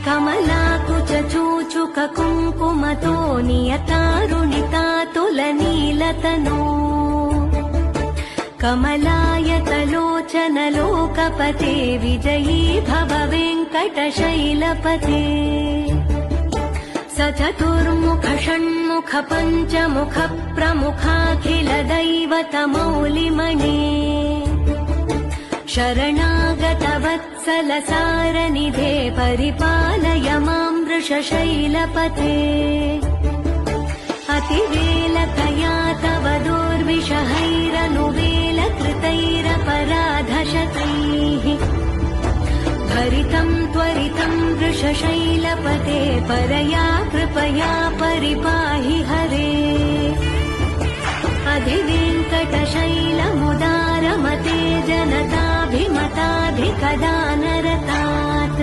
कमलाकुचूचुक कुङ्कुमतो नियतारुणितातुलनीलतनो कमलायतलोचन लोकपते विजयी भव वेङ्कटशैलपते स चतुर्मुख षण्मुख पञ्चमुख प्रमुखाखिल दैवतमौलिमणे शरणागत वत्सल सारनिधे परिपालय मां वृषशैलपते अतिवेलकया तव दुर्विषहैरनुवेलकृतैरपराधशतैः भरितं त्वरितं वृषशैलपते परया कृपया परिपाहि हरे अधिवेङ्कटशैलमुदारमते जनताभिमताधिकदानरतात्